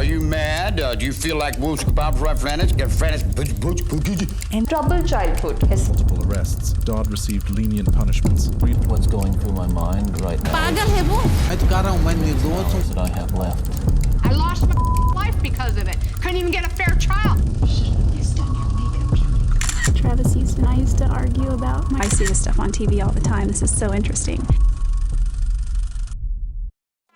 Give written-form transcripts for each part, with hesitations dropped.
Are you mad? Do you feel like Wolves Kebab Francis? Get Francis. And troubled childhood. Multiple arrests. Dodd received lenient punishments. What's going through my mind right now? पागल है वो? That I have left. I lost my life because of it. Couldn't even get a fair trial. Travis used and I used to argue about. I see this stuff on TV all the time. This is so interesting.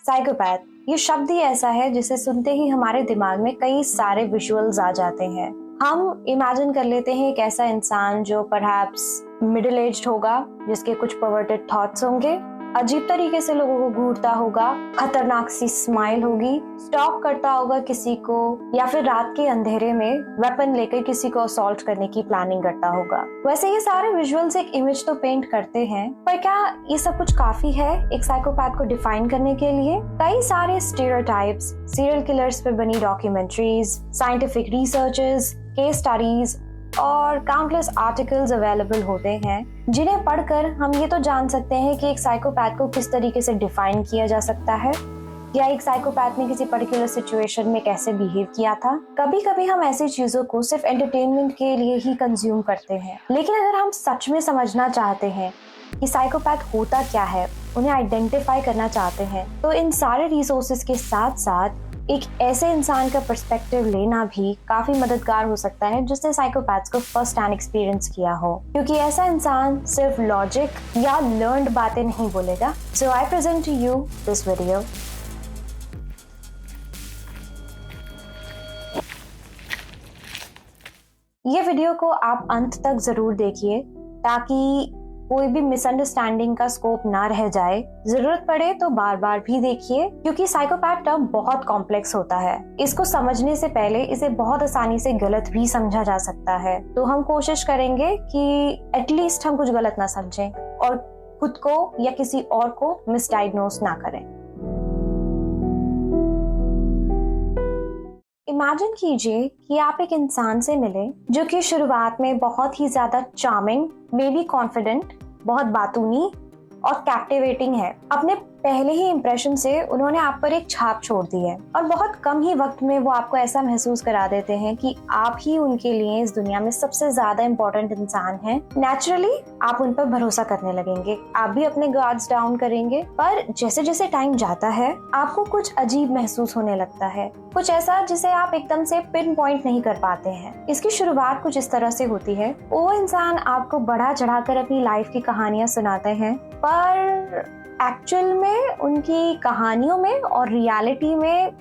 Psychopath ये शब्द ही ऐसा है जिसे सुनते ही हमारे दिमाग में कई सारे विजुअल्स आ जाते हैं। हम इमेजिन कर लेते हैं एक ऐसा इंसान जो परहैप्स मिडिल एज्ड होगा, जिसके कुछ परवर्टेड थॉट्स होंगे, अजीब तरीके से लोगों को घूरता होगा, खतरनाक सी स्माइल होगी, स्टॉक करता होगा किसी को, या फिर रात के अंधेरे में वेपन लेकर किसी को असॉल्ट करने की प्लानिंग करता होगा। वैसे ये सारे विजुअल्स एक इमेज तो पेंट करते हैं, पर क्या ये सब कुछ काफी है एक साइकोपैथ को डिफाइन करने के लिए? कई सारे स्टीरियोटाइप्स, सीरियल किलर्स पे बनी documentaries, scientific researches, case studies और काउंटलेस आर्टिकल्स अवेलेबल होते हैं, जिन्हें पढ़कर हम ये तो जान सकते हैं कि एक साइकोपैथ को किस तरीके से डिफाइन किया जा सकता है, या एक साइकोपैथ ने किसी पर्टिकुलर सिचुएशन में कैसे बिहेव किया था। कभी कभी हम ऐसी चीजों को सिर्फ एंटरटेनमेंट के लिए ही कंज्यूम करते हैं, लेकिन अगर हम सच में समझना चाहते हैं कि साइकोपैथ होता क्या है, उन्हें आइडेंटिफाई करना चाहते हैं, तो इन सारे रिसोर्सेज के साथ साथ एक ऐसे इंसान का पर्सपेक्टिव लेना भी काफी मददगार हो सकता है जिसने साइकोपैथ्स को फर्स्ट हैंड एक्सपीरियंस किया हो, क्योंकि ऐसा इंसान सिर्फ लॉजिक या लर्न्ड बातें नहीं बोलेगा। So I present to you this video. ये वीडियो को आप अंत तक जरूर देखिए ताकि कोई भी मिसअंडरस्टैंडिंग का स्कोप ना रह जाए। जरूरत पड़े तो बार बार भी देखिए, क्योंकि साइकोपैथ टर्म बहुत कॉम्प्लेक्स होता है। इसको समझने से पहले इसे बहुत आसानी से गलत भी समझा जा सकता है, तो हम कोशिश करेंगे कि एटलीस्ट हम कुछ गलत ना समझें और खुद को या किसी और को मिसडायग्नोस ना करें। इमेजिन कीजिए कि आप एक इंसान से मिले जो कि शुरुआत में बहुत ही ज्यादा चार्मिंग, मे बी कॉन्फिडेंट, बहुत बातूनी और कैप्टिवेटिंग है। अपने पहले ही इंप्रेशन से उन्होंने आप पर एक छाप छोड़ दी है और बहुत कम ही वक्त में वो आपको ऐसा महसूस करा देते हैं कि आप ही उनके लिए इस दुनिया में सबसे ज्यादा इम्पोर्टेंट इंसान हैं। नेचुरली आप उन पर भरोसा करने लगेंगे, आप भी अपने गार्ड्स डाउन करेंगे, पर जैसे जैसे टाइम जाता है आपको कुछ अजीब महसूस होने लगता है, कुछ ऐसा जिसे आप एकदम से पिन पॉइंट नहीं कर पाते हैं। इसकी शुरुआत कुछ इस तरह से होती है, वो इंसान आपको बढ़ा चढ़ाकर अपनी लाइफ की कहानियां सुनाते हैं, पर एक्चुअल में उनकी कहानियों में और रियलिटी में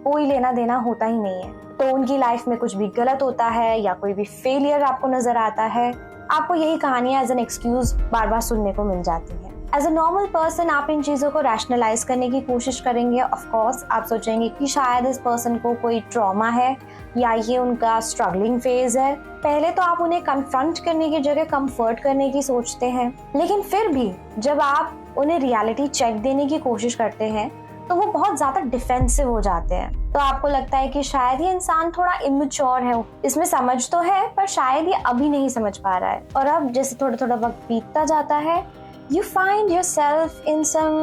कोई लेना देना होता ही नहीं है। तो उनकी लाइफ में कुछ भी गलत होता है या कोई भी फेलियर आपको नजर आता है, आपको यही कहानियां एज एन एक्सक्यूज बार बार सुनने को मिल जाती है। एज अ नॉर्मल पर्सन आप इन चीजों को रैशनलाइज करने की कोशिश करेंगे। ऑफ कोर्स आप सोचेंगे कि शायद इस पर्सन को कोई ट्रॉमा है या ये उनका स्ट्रगलिंग फेज है। पहले तो आप उन्हें कन्फ्रंट करने की जगह कंफर्ट करने की सोचते हैं, लेकिन फिर भी जब आप उन्हें रियलिटी चेक देने की कोशिश करते हैं तो वो बहुत ज्यादा डिफेंसिव हो जाते हैं। तो आपको लगता है कि शायद ये इंसान थोड़ा इमेच्योर है, इसमें समझ तो है पर शायद ये अभी नहीं समझ पा रहा है। और अब जैसे थोड़ा थोड़ा वक्त बीतता जाता है, You find yourself in some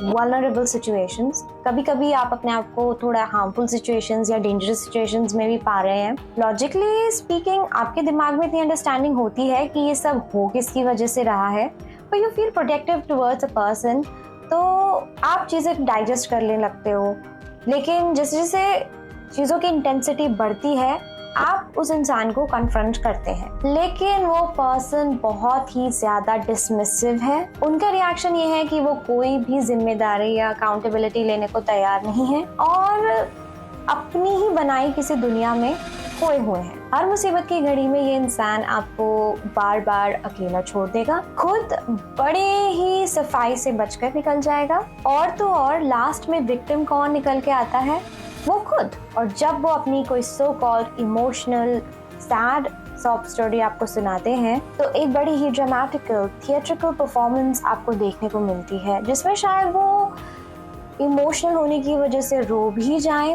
vulnerable situations. कभी कभी आप अपने आप को थोड़ा harmful situations या dangerous situations में भी पा रहे हैं। Logically speaking, आपके दिमाग में इतनी understanding होती है कि ये सब हो किसकी वजह से रहा है, but you feel protective towards a person, तो आप चीज़ें digest कर लेने लगते हो। लेकिन जैसे जैसे चीज़ों की इंटेंसिटी बढ़ती है आप उस इंसान को कन्फ्रंट करते हैं, लेकिन वो पर्सन बहुत ही ज्यादा डिसमिसिव है। उनका रिएक्शन ये है कि वो कोई भी जिम्मेदारी या अकाउंटेबिलिटी लेने को तैयार नहीं है और अपनी ही बनाई किसी दुनिया में खोए हुए हैं। हर मुसीबत की घड़ी में ये इंसान आपको बार बार अकेला छोड़ देगा, खुद बड़े ही सफाई से बचकर निकल जाएगा, और तो और लास्ट में विक्टिम कौन निकल के आता है? वो खुद। और जब वो अपनी कोई so called emotional sad sob story आपको सुनाते हैं तो एक बड़ी ही ड्रामेटिकल थिएट्रिकल परफॉर्मेंस आपको देखने को मिलती है, जिसमें शायद वो इमोशनल होने की वजह से रो भी जाए,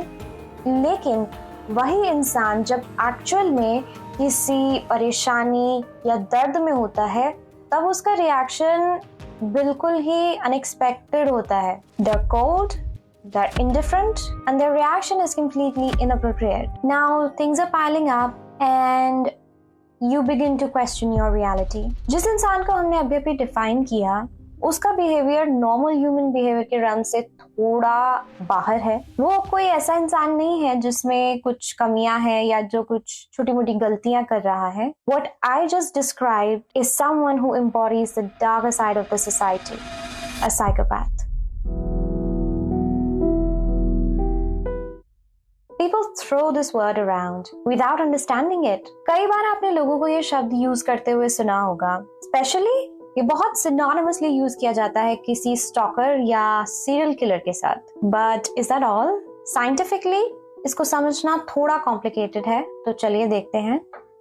लेकिन वही इंसान जब एक्चुअल में किसी परेशानी या दर्द में होता है तब उसका रिएक्शन बिल्कुल ही अनएक्सपेक्टेड होता है। The cold they're indifferent, and their reaction is completely inappropriate. Now things are piling up and you begin to question your reality. जिस इंसान को हमने अभी अभी डिफाइन किया, उसका बिहेवियर नॉर्मल ह्यूमन बिहेवियर के रन से थोड़ा बाहर है। वो कोई ऐसा इंसान नहीं है जिसमें कुछ कमियां हैं या जो कुछ छोटी मोटी गलतियां कर रहा है। What I just described is someone who embodies the darker side of the society, a psychopath. People throw this word around without understanding it. कई बार आपने लोगों को ये शब्द यूज करते हुए सुना होगा। स्पेशली ये बहुत सिनोनिमसली यूज किया जाता है किसी स्टॉकर या सीरियल किलर के साथ। But is that all? Scientifically इसको समझना थोड़ा कॉम्प्लिकेटेड है, तो चलिए देखते हैं।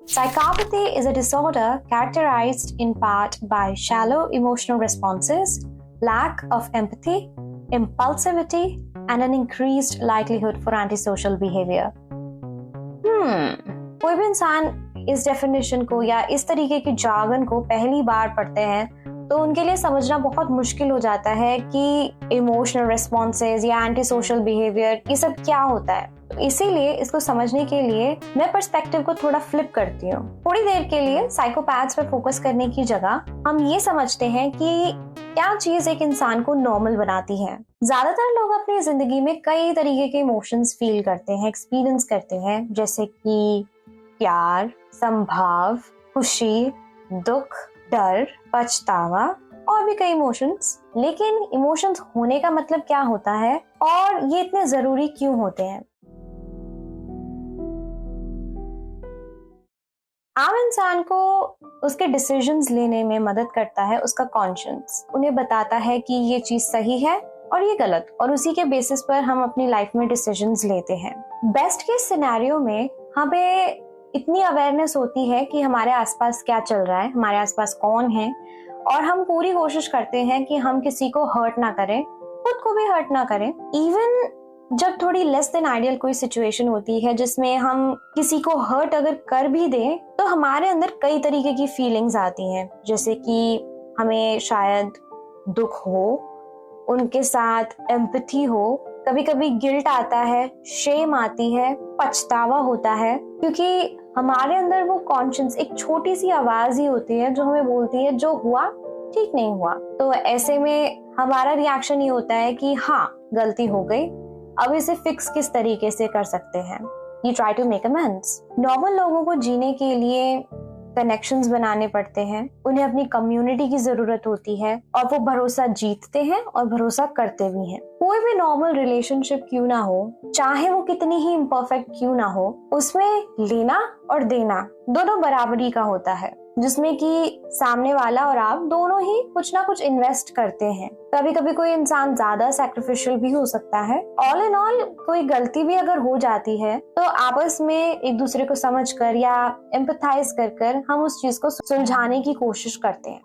Psychopathy is a disorder characterized in part by shallow emotional responses, lack of empathy, impulsivity, and an increased likelihood for antisocial behavior. कोई भी इंसान इस डेफिनेशन को या इस तरीके की जार्गन को पहली बार पढ़ते हैं तो उनके लिए समझना बहुत मुश्किल हो जाता है कि इमोशनल रिस्पॉन्सेज या एंटी सोशल बिहेवियर ये सब क्या होता है। तो इसीलिए इसको समझने के लिए मैं पर्सपेक्टिव को थोड़ा फ्लिप करती हूँ। थोड़ी देर के लिए साइकोपैथ्स पर फोकस करने की जगह हम ये समझते हैं कि क्या चीज एक इंसान को नॉर्मल बनाती है। ज्यादातर लोग अपनी जिंदगी में कई तरीके के इमोशंस फील करते हैं, एक्सपीरियंस करते हैं, जैसे कि प्यार, संभाव, खुशी, दुख, डर, पछतावा और भी कई इमोशंस। लेकिन इमोशंस होने का मतलब क्या होता है और ये इतने जरूरी क्यों होते हैं? आम इंसान को उसके डिसीजंस लेने में मदद करता है उसका कॉन्शियंस। उन्हें बताता है कि ये चीज सही है और ये गलत, और उसी के बेसिस पर हम अपनी लाइफ में डिसीजंस लेते हैं। बेस्ट केस सिनेरियो में हमें इतनी अवेयरनेस होती है कि हमारे आसपास क्या चल रहा है, हमारे आसपास कौन है, और हम पूरी कोशिश करते हैं कि हम किसी को हर्ट ना करें, खुद को भी हर्ट ना करें। इवन जब थोड़ी लेस देन आइडियल कोई सिचुएशन होती है जिसमें हम किसी को हर्ट अगर कर भी दें तो हमारे अंदर कई तरीके की फीलिंग्स आती हैं, जैसे कि हमें शायद दुख हो, उनके साथ एम्पैथी हो, कभी कभी गिल्ट आता है, शेम आती है, पछतावा होता है, क्योंकि हमारे अंदर वो कॉन्शियस एक छोटी सी आवाज ही होती है जो हमें बोलती है जो हुआ ठीक नहीं हुआ। तो ऐसे में हमारा रिएक्शन ये होता है कि हाँ गलती हो गई, अब इसे फिक्स किस तरीके से कर सकते हैं। You try to make amends. Normal लोगों को जीने के लिए कनेक्शंस बनाने पड़ते हैं, उन्हें अपनी कम्युनिटी की जरूरत होती है और वो भरोसा जीतते हैं और भरोसा करते भी हैं। कोई भी नॉर्मल रिलेशनशिप क्यों ना हो, चाहे वो कितनी ही इम्परफेक्ट क्यों ना हो, उसमें लेना और देना दोनों बराबरी का होता है, जिसमें कि सामने वाला और आप दोनों ही कुछ ना कुछ इन्वेस्ट करते हैं। कभी कभी कोई इंसान ज्यादा सैक्रिफिशियल भी हो सकता है। ऑल इन ऑल कोई गलती भी अगर हो जाती है तो आपस में एक दूसरे को समझकर या एम्पैथाइज कर हम उस चीज को सुलझाने की कोशिश करते हैं।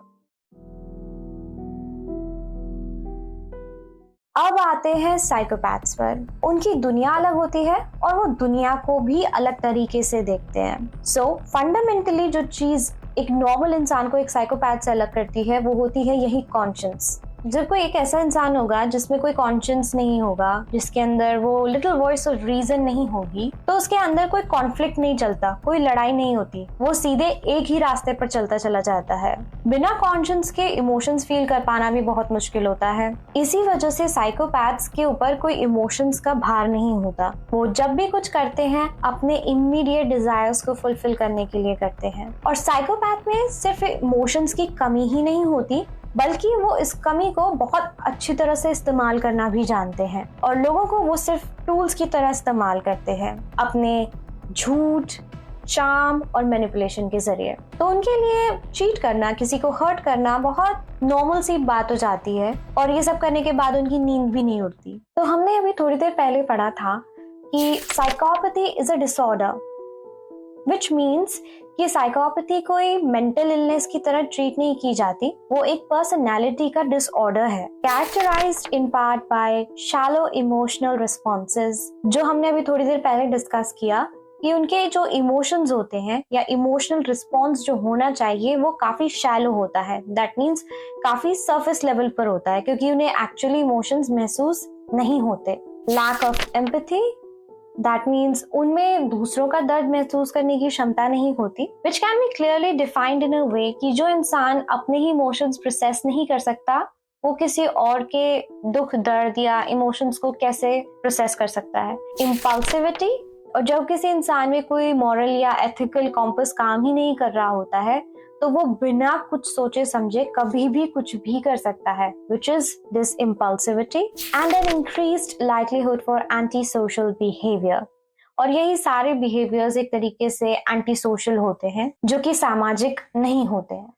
अब आते हैं साइकोपैथ्स पर। उनकी दुनिया अलग होती है और वो दुनिया को भी अलग तरीके से देखते हैं। सो फंडामेंटली जो चीज एक नॉर्मल इंसान को एक साइकोपैथ से अलग करती है वो होती है यही कॉन्शियंस। जब कोई एक ऐसा इंसान होगा जिसमें कोई कॉन्शियंस नहीं होगा, जिसके अंदर वो लिटिल वॉइस ऑफ रीजन नहीं होगी, तो उसके अंदर कोई कॉन्फ्लिक्ट नहीं चलता, कोई लड़ाई नहीं होती, वो सीधे एक ही रास्ते पर चलता चला जाता है। बिना कॉन्शियंस के इमोशंस फील कर पाना भी बहुत मुश्किल होता है। इसी वजह से साइकोपैथ्स के ऊपर कोई इमोशंस का भार नहीं होता। वो जब भी कुछ करते हैं अपने इमीडिएट डिजायर्स को फुलफिल करने के लिए करते हैं। और साइकोपैथ में सिर्फ इमोशंस की कमी ही नहीं होती, बल्कि वो इस कमी को बहुत अच्छी तरह से इस्तेमाल करना भी जानते हैं और लोगों को वो सिर्फ टूल्स की तरह इस्तेमाल करते हैं अपने झूठ, चार्म और मैनिपुलेशन के जरिए। तो उनके लिए चीट करना, किसी को हर्ट करना बहुत नॉर्मल सी बात हो जाती है और ये सब करने के बाद उनकी नींद भी नहीं उड़ती। तो हमने अभी थोड़ी देर पहले पढ़ा था कि psychopathy is a disorder, which means कि साइकोपैथी कोई मेंटल इलनेस की तरह ट्रीट नहीं की जाती, वो एक पर्सनालिटी का डिसऑर्डर है, characterised in part by shallow emotional responses. जो हमने अभी थोड़ी देर पहले डिस्कस किया कि उनके जो इमोशंस होते हैं या इमोशनल रिस्पॉन्स जो होना चाहिए वो काफी शैलो होता है। दैट मीन्स काफी सरफेस लेवल पर होता है, क्योंकि उन्हें एक्चुअली इमोशंस महसूस नहीं होते। Lack of empathy, that means उनमें दूसरों का दर्द महसूस करने की क्षमता नहीं होती, which can be clearly defined in a way कि जो इंसान अपने ही इमोशंस प्रोसेस नहीं कर सकता वो किसी और के दुख दर्द या इमोशंस को कैसे प्रोसेस कर सकता है। इम्पल्सिविटी, और जब किसी इंसान में कोई मॉरल या एथिकल कॉम्पस काम ही नहीं कर रहा होता है तो वो बिना कुछ सोचे समझे कभी भी कुछ भी कर सकता है, which is this impulsivity and an increased likelihood for antisocial behavior। और यही सारे behaviors एक तरीके से antisocial होते हैं जो कि सामाजिक नहीं होते हैं।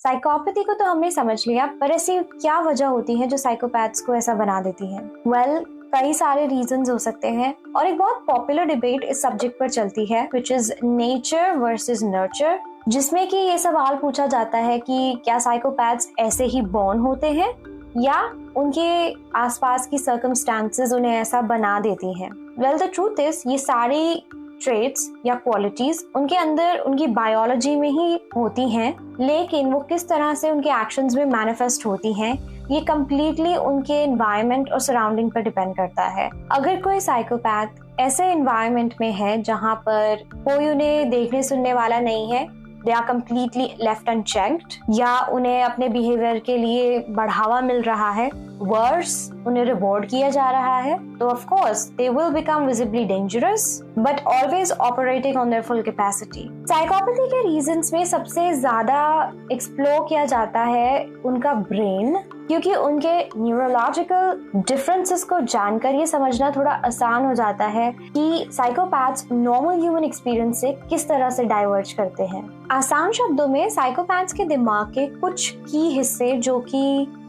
साइकोपैथी को तो हमने समझ लिया, पर ऐसी क्या वजह होती है जो साइकोपैथ्स को ऐसा बना देती है? वेल, कई सारे रीजंस हो सकते हैं और एक बहुत पॉपुलर डिबेट इस सब्जेक्ट पर चलती है, which is nature versus nurture, जिसमें कि ये सवाल पूछा जाता है कि क्या साइकोपैथ्स ऐसे ही बॉर्न होते हैं या उनके आसपास की सर्कमस्टांसेस उन्हें ऐसा बना देती हैं। वेल, द ट्रूथ इज ये सारी ट्रेट्स या क्वालिटीज उनके अंदर उनकी बायोलॉजी में ही होती हैं, लेकिन वो किस तरह से उनके एक्शंस में मैनिफेस्ट होती हैं ये कम्प्लीटली उनके एनवायरनमेंट और सराउंडिंग पर डिपेंड करता है। अगर कोई साइकोपैथ ऐसे एनवायरनमेंट में है जहाँ पर कोई उन्हें देखने सुनने वाला नहीं है, they are completely left unchecked, या उन्हें अपने बिहेवियर के लिए बढ़ावा मिल रहा है, वर्स उन्हें रिवॉर्ड किया जा रहा है, तो of course they will become visibly dangerous but always operating on their full capacity. Psychopathy के रीजंस में सबसे ज्यादा एक्सप्लोर किया जाता है उनका ब्रेन, क्योंकि उनके न्यूरोलॉजिकल डिफरेंसेस को जानकर ये समझना थोड़ा आसान हो जाता है कि साइकोपैथ्स नॉर्मल ह्यूमन एक्सपीरियंस से किस तरह से डाइवर्ज करते हैं। आसान शब्दों में साइकोपैथ्स के दिमाग के कुछ की हिस्से जो कि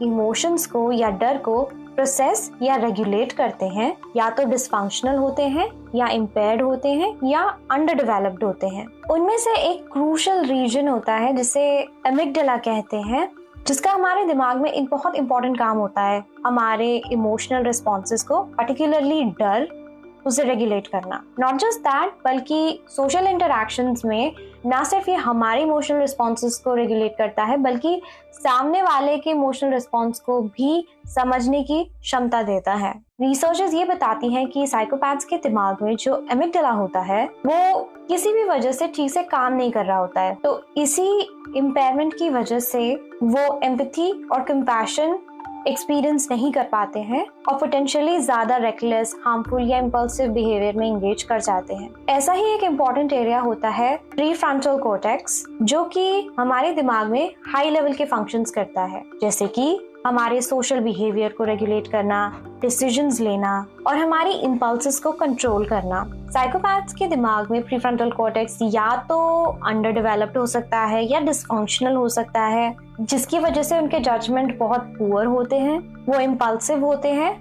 इमोशंस को या डर को प्रोसेस या रेगुलेट करते हैं या तो डिसफंक्शनल होते हैं या इम्पेयर्ड होते हैं या अंडर डेवलप्ड होते हैं। उनमें से एक क्रूशियल रीजन होता है जिसे एमिगडाला कहते हैं, जिसका हमारे दिमाग में एक बहुत इंपॉर्टेंट काम होता है हमारे इमोशनल रिस्पॉन्सेस को, पर्टिकुलरली डर, उसे रेगुलेट करना। नॉट जस्ट दैट, बल्कि सोशल इंटरैक्शंस में ना सिर्फ ये हमारे इमोशनल रिस्पॉन्सेस को रेगुलेट करता है बल्कि सामने वाले के इमोशनल रिस्पॉन्स को भी समझने की क्षमता देता है। रिसर्चेस ये बताती हैं कि साइकोपैथ्स के दिमाग में जो एमिगडाला होता है वो किसी भी वजह से ठीक से काम नहीं कर रहा होता है, तो इसी इम्पेयरमेंट की वजह से वो एम्पैथी और कंपैशन एक्सपीरियंस नहीं कर पाते हैं और पोटेंशियली ज्यादा रेकलेस, हार्मफुल या इम्पल्सिव बिहेवियर में एंगेज कर जाते हैं। ऐसा ही एक इम्पॉर्टेंट एरिया होता है प्रीफ्रंटल कॉर्टेक्स, जो कि हमारे दिमाग में हाई लेवल के फंक्शंस करता है, जैसे कि हमारे सोशल बिहेवियर को रेगुलेट करना, डिसीजंस लेना और हमारी इम्पल्सेस को कंट्रोल करना। साइकोपैथ्स के दिमाग में प्रीफ्रंटल कॉर्टेक्स या तो अंडर डेवलप्ड हो सकता है या डिसफंक्शनल हो सकता है, जिसकी वजह से उनके जजमेंट बहुत पुअर होते हैं, वो इम्पल्सिव होते हैं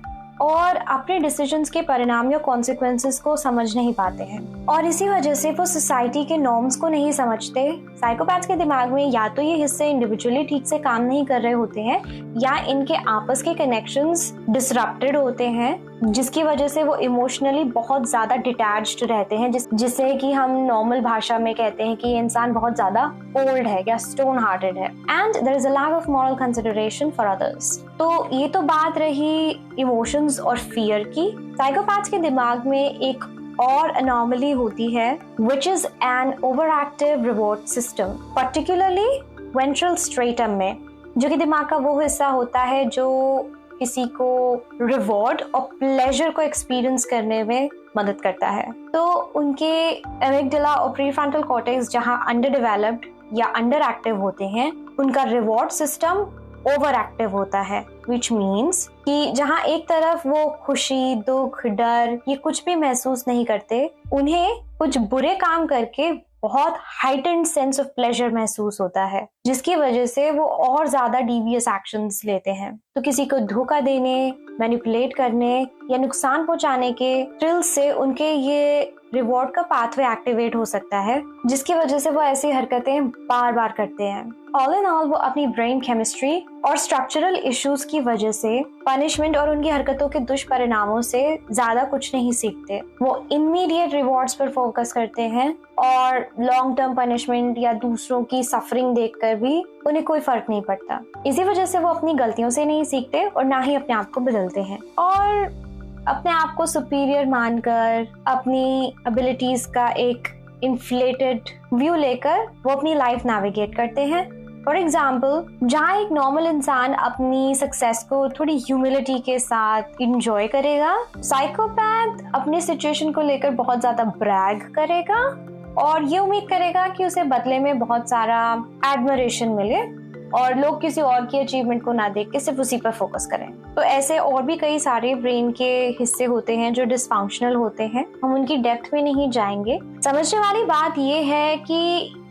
और अपने डिसीजंस के परिणाम या कॉन्सिक्वेंसेस को समझ नहीं पाते हैं और इसी वजह से वो सोसाइटी के नॉर्म्स को नहीं समझते। साइकोपैथ्स के दिमाग में या तो ये हिस्से इंडिविजुअली ठीक से काम नहीं कर रहे होते हैं या इनके आपस के कनेक्शंस डिसरप्टेड होते हैं, जिसकी वजह से वो इमोशनली बहुत ज्यादा डिटैच्ड रहते हैं, जिसे कि हम नॉर्मल भाषा में कहते हैं कि ये इंसान बहुत ज्यादा कोल्ड है या स्टोन हार्टेड है। And there is a lack of moral consideration for others. तो ये तो बात रही इमोशंस और फियर की। साइकोपैथ्स के दिमाग में एक और अनोमली होती है which is an overactive reward system, particularly ventral stratum में, जो कि दिमाग का वो हिस्सा होता है जो किसी को रिवॉर्ड और प्लेजर को एक्सपीरियंस करने में मदद करता है। तो उनके एमिगडाला और प्रीफ्रंटल कॉर्टेक्स जहाँ अंडर डेवलप्ड या अंडर एक्टिव होते हैं, उनका रिवॉर्ड सिस्टम ओवर एक्टिव होता है, विच मीन्स कि जहाँ एक तरफ वो खुशी, दुख, डर ये कुछ भी महसूस नहीं करते, उन्हें कुछ बुरे काम करके बहुत हाइटेंड सेंस ऑफ प्लेजर महसूस होता है, जिसकी वजह से वो और ज्यादा डीवियस एक्शंस लेते हैं। तो किसी को धोखा देने, मैनिपुलेट करने या नुकसान पहुंचाने के थ्रिल से उनके ये रिवॉर्ड का पाथवे एक्टिवेट हो सकता है, जिसकी वजह से वो ऐसी हरकतें बार बार करते हैं। ऑल इन ऑल वो अपनी ब्रेन केमिस्ट्री और स्ट्रक्चरल इश्यूज की वजह से पनिशमेंट और उनकी हरकतों के दुष्परिणामों से ज्यादा कुछ नहीं सीखते। वो इमीडिएट रिवॉर्ड्स पर फोकस करते हैं और लॉन्ग टर्म पनिशमेंट या दूसरों की सफरिंग देखकर भी उन्हें कोई फर्क नहीं पड़ता। इसी वजह से वो अपनी गलतियों से नहीं सीखते और ना ही अपने आप को बदलते हैं और अपने आप को सुपीरियर मानकर अपनी एबिलिटीज का एक इन्फ्लेटेड व्यू लेकर वो अपनी लाइफ नेविगेट करते हैं। फॉर एग्जाम्पल, जहाँ एक नॉर्मल इंसान अपनी सक्सेस को थोड़ी ह्यूमिलिटी के साथ इंजॉय करेगा, साइकोपैथ अपनी सिचुएशन को लेकर बहुत ज्यादा ब्रैग करेगा और ये उम्मीद करेगा कि उसे बदले में बहुत सारा एडमिरेशन मिले और लोग किसी और की अचीवमेंट को ना देख के सिर्फ उसी पर फोकस करें। तो ऐसे और भी कई सारे ब्रेन के हिस्से होते हैं जो डिसफंक्शनल होते हैं, हम उनकी डेप्थ में नहीं जाएंगे। समझने वाली बात ये है कि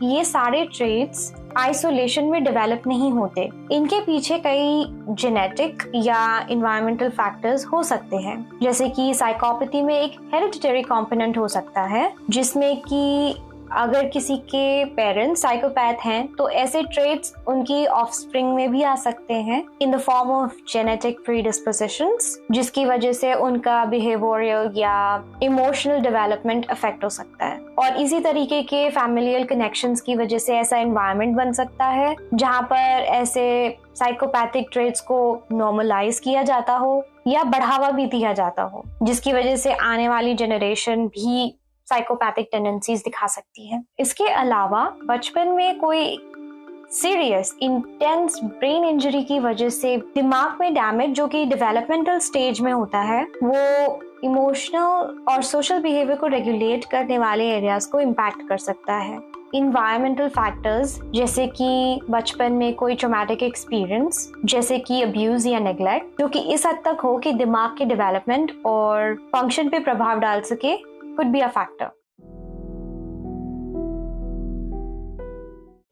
ये सारे ट्रेट्स आइसोलेशन में डेवलप नहीं होते, इनके पीछे कई जेनेटिक या एनवायरमेंटल फैक्टर्स हो सकते हैं। जैसे कि साइकोपैथी में एक हेरिडिटरी कंपोनेंट हो सकता है, जिसमें कि अगर किसी के पेरेंट्स साइकोपैथ हैं तो ऐसे ट्रेट्स उनकी ऑफस्प्रिंग में भी आ सकते हैं in the form of genetic predispositions, जिसकी वजह से उनका बिहेवियरल या इमोशनल डेवलपमेंट अफेक्ट हो सकता है। और इसी तरीके के फैमिलियल कनेक्शंस की वजह से ऐसा एनवायरनमेंट बन सकता है जहाँ पर ऐसे साइकोपैथिक ट्रेट्स को नॉर्मलाइज किया जाता हो या बढ़ावा भी दिया जाता हो, जिसकी वजह से आने वाली जनरेशन भी साइकोपैथिक टेंडेंसीज दिखा सकती है। इसके अलावा बचपन में कोई सीरियस इंटेंस ब्रेन इंजरी की वजह से दिमाग में डैमेज जो कि डेवलपमेंटल स्टेज में होता है, वो इमोशनल और सोशल बिहेवियर को रेगुलेट करने वाले एरियाज को इम्पैक्ट कर सकता है। इन्वायरमेंटल फैक्टर्स जैसे कि बचपन में कोई ट्रॉमेटिक एक्सपीरियंस जैसे कि अब्यूज या नेग्लेक्ट, जो कि इस हद तक हो कि दिमाग के डेवलपमेंट और फंक्शन पे प्रभाव डाल सके, could be a factor।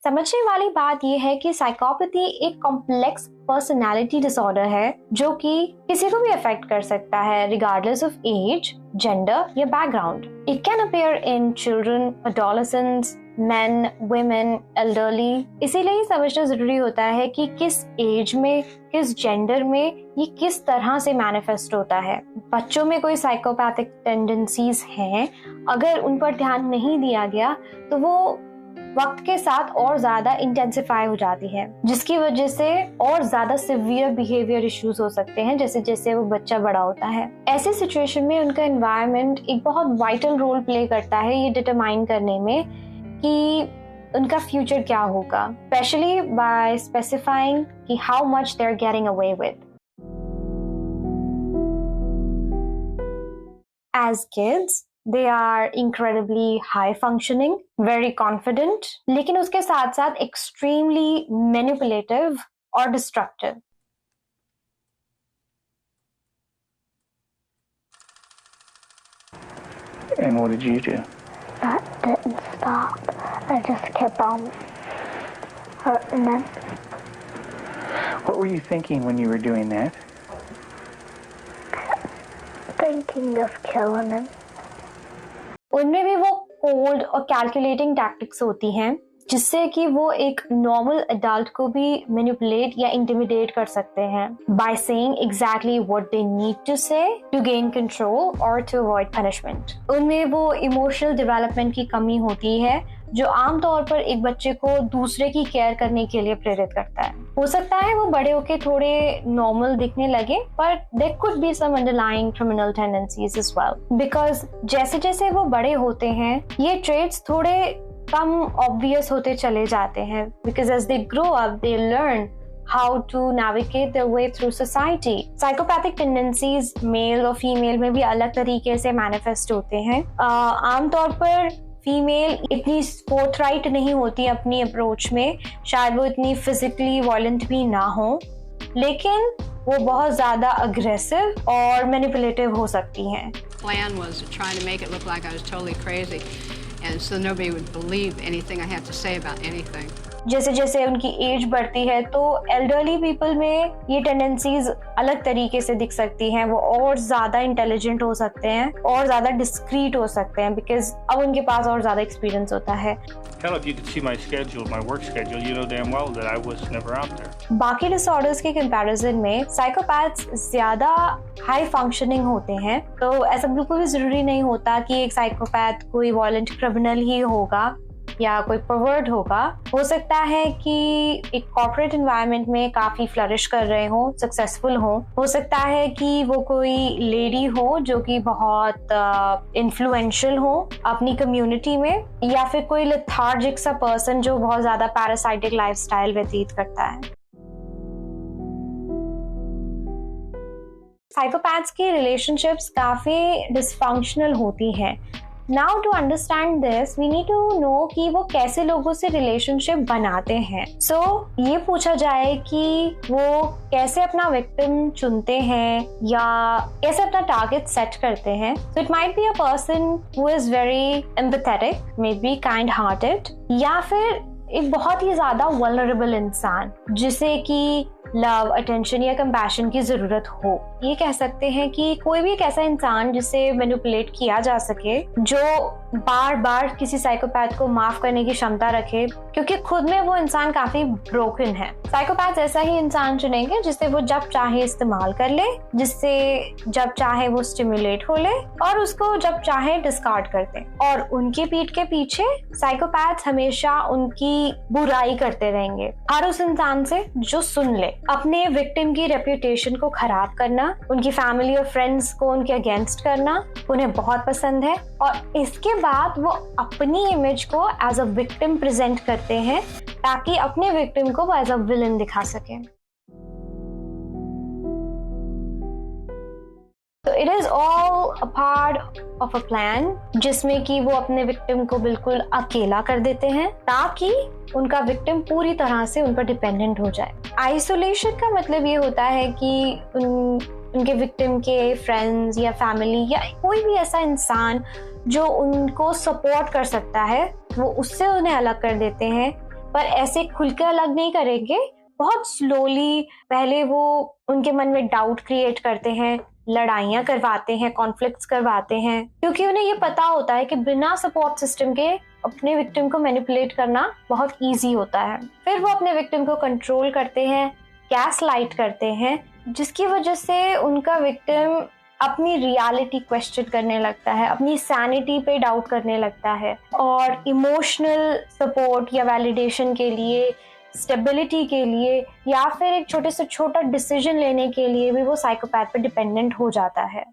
समझने वाली बात यह है कि साइकोपैथी एक कॉम्प्लेक्स पर्सनालिटी डिसऑर्डर है जो कि किसी को भी अफेक्ट कर सकता है रिगार्डलेस ऑफ एज, जेंडर या background. It can appear in children, adolescents, main, women, elderly. इसीलिए ही समझना जरूरी होता है कि किस एज में, किस जेंडर में ये किस तरह से मैनिफेस्ट होता है। बच्चों में कोई साइकोपैथिक टेंडेंसीज हैं, अगर उन पर ध्यान नहीं दिया गया तो वो वक्त के साथ और ज्यादा इंटेंसिफाई हो जाती है, जिसकी वजह से और ज्यादा सिवियर बिहेवियर इश्यूज हो सकते हैं जैसे जैसे वो बच्चा बड़ा होता है। ऐसी सिचुएशन में उनका एनवायरनमेंट एक बहुत वाइटल रोल प्ले करता है ये डिटरमाइन करने में कि उनका फ्यूचर क्या होगा, स्पेशली बाय स्पेसिफाइंग कि how much they are getting away with. As kids, they are incredibly high functioning, very confident, लेकिन उसके साथ साथ extremely manipulative और destructive. And what did you do? That didn't stop. I just kept on hurting them. What were you thinking when you were doing that? Thinking of killing him. उनमें भी वो cold और calculating tactics होती हैं जिससे कि वो एक नॉर्मल अडल्ट को भी मैनिपुलेट या इंटिमिडेट कर सकते हैं by saying exactly what they need to say to gain control और टू अवॉइड पनिशमेंट। उनमें वो इमोशनल डेवलपमेंट की कमी होती है जो आमतौर पर एक बच्चे को दूसरे की केयर करने के लिए प्रेरित करता है। हो सकता है वो बड़े होके थोड़े नॉर्मल दिखने लगे, पर there could be some underlying criminal tendencies as well, because जैसे जैसे वो बड़े होते हैं ये ट्रेट्स थोड़े कम ऑब्वियस होते चले जाते हैं, because as they grow up they learn how to navigate their way through society. Psychopathic tendencies male और फीमेल में भी अलग तरीके से मैनिफेस्ट होते हैं। आमतौर पर फीमेल इतनी फोर्थराइट नहीं होती अपनी अप्रोच में, शायद वो इतनी फिजिकली वायलेंट भी ना हो, लेकिन वो बहुत ज्यादा अग्रेसिव और मैनिपुलेटिव हो सकती हैं। Plan was trying to make it look like I was totally crazy, and so nobody would believe anything I had to say about anything. जैसे जैसे उनकी एज बढ़ती है तो एल्डरली पीपल में ये टेंडेंसीज अलग तरीके से दिख सकती हैं। वो और ज्यादा इंटेलिजेंट हो सकते हैं और ज्यादा डिस्क्रीट हो सकते हैं बिकॉज अब उनके पास और ज्यादा एक्सपीरियंस होता है। Hell, if you could see my schedule, my work schedule, you know damn well that I was never out there. बाकी डिसऑर्डर्स के कंपैरिजन में साइकोपैथ्स ज्यादा हाई फंक्शनिंग होते हैं, तो ऐसा बिल्कुल भी जरूरी नहीं होता कि एक साइकोपैथ कोई वायलेंट क्रिमिनल ही होगा या कोई परवर्ट होगा। हो सकता है कि एक कॉर्पोरेट एनवायरनमेंट में काफी फ्लरिश कर रहे हो, सक्सेसफुल हो सकता है कि वो कोई लेडी हो जो कि बहुत इन्फ्लुएंशियल हो अपनी कम्युनिटी में, या फिर कोई लेथार्जिक सा पर्सन जो बहुत ज्यादा पैरासाइटिक लाइफस्टाइल व्यतीत करता है। साइकोपैथ्स की रिलेशनशिप्स काफी डिसफंक्शनल होती हैं। Now to understand this, we need to know कि वो कैसे लोगों से रिलेशनशिप बनाते हैं। So ये पूछा जाए कि वो कैसे अपना विक्टिम चुनते हैं या कैसे अपना टारगेट सेट करते हैं। So it might be a person who is very empathetic, maybe kind-hearted, या फिर एक बहुत ही ज्यादा vulnerable इंसान जिसे कि लव, अटेंशन या कंपैशन की जरूरत हो। ये कह सकते हैं कि कोई भी एक ऐसा इंसान जिसे मैनिपुलेट किया जा सके, जो बार बार किसी साइकोपैथ को माफ करने की क्षमता रखे, क्योंकि खुद में वो इंसान काफी ब्रोकन है। साइकोपैथ ऐसा ही इंसान चुनेंगे जिसे वो जब चाहे इस्तेमाल कर ले, जिससे जब चाहे वो स्टिमुलेट हो ले और उसको जब चाहे डिस्कार्ड कर दे। और उनके पीठ के पीछे साइकोपैथ हमेशा उनकी बुराई करते रहेंगे, हर उस इंसान से जो सुन ले। अपने विक्टिम की रेप्यूटेशन को खराब करना, उनकी फैमिली और फ्रेंड्स को उनके अगेंस्ट करना उन्हें बहुत पसंद है, और इसके बाद वो अपनी इमेज को एज अ विक्टिम प्रेजेंट करते हैं ताकि अपने विक्टिम को वो एज अ विलन दिखा सके। तो it is all a part of a plan जिसमें कि वो अपने विक्टिम को बिल्कुल अकेला कर देते हैं ताकि उनका विक्टिम पूरी तरह से उन पर डिपेंडेंट हो जाए। आइसोलेशन का मतलब ये होता है कि उनके विक्टिम के फ्रेंड्स या फैमिली या कोई भी ऐसा इंसान जो उनको सपोर्ट कर सकता है वो उससे उन्हें अलग कर देते हैं, पर ऐसे खुलकर अलग नहीं करेंगे। बहुत स्लोली पहले वो उनके मन में डाउट क्रिएट करते हैं, लड़ाइयाँ करवाते हैं, कॉन्फ्लिक्ट्स करवाते हैं, क्योंकि उन्हें ये पता होता है कि बिना सपोर्ट सिस्टम के अपने विक्टिम को मैनिपुलेट करना बहुत इजी होता है। फिर वो अपने विक्टिम को कंट्रोल करते हैं, गैसलाइट करते हैं, जिसकी वजह से उनका विक्टिम अपनी रियलिटी क्वेश्चन करने लगता है, अपनी सैनिटी पे डाउट करने लगता है, और इमोशनल सपोर्ट या वैलिडेशन के लिए, स्टेबिलिटी के लिए या फिर एक छोटे से छोटा डिसीजन लेने के लिए भी वो साइकोपैथ पे डिपेंडेंट हो जाता है।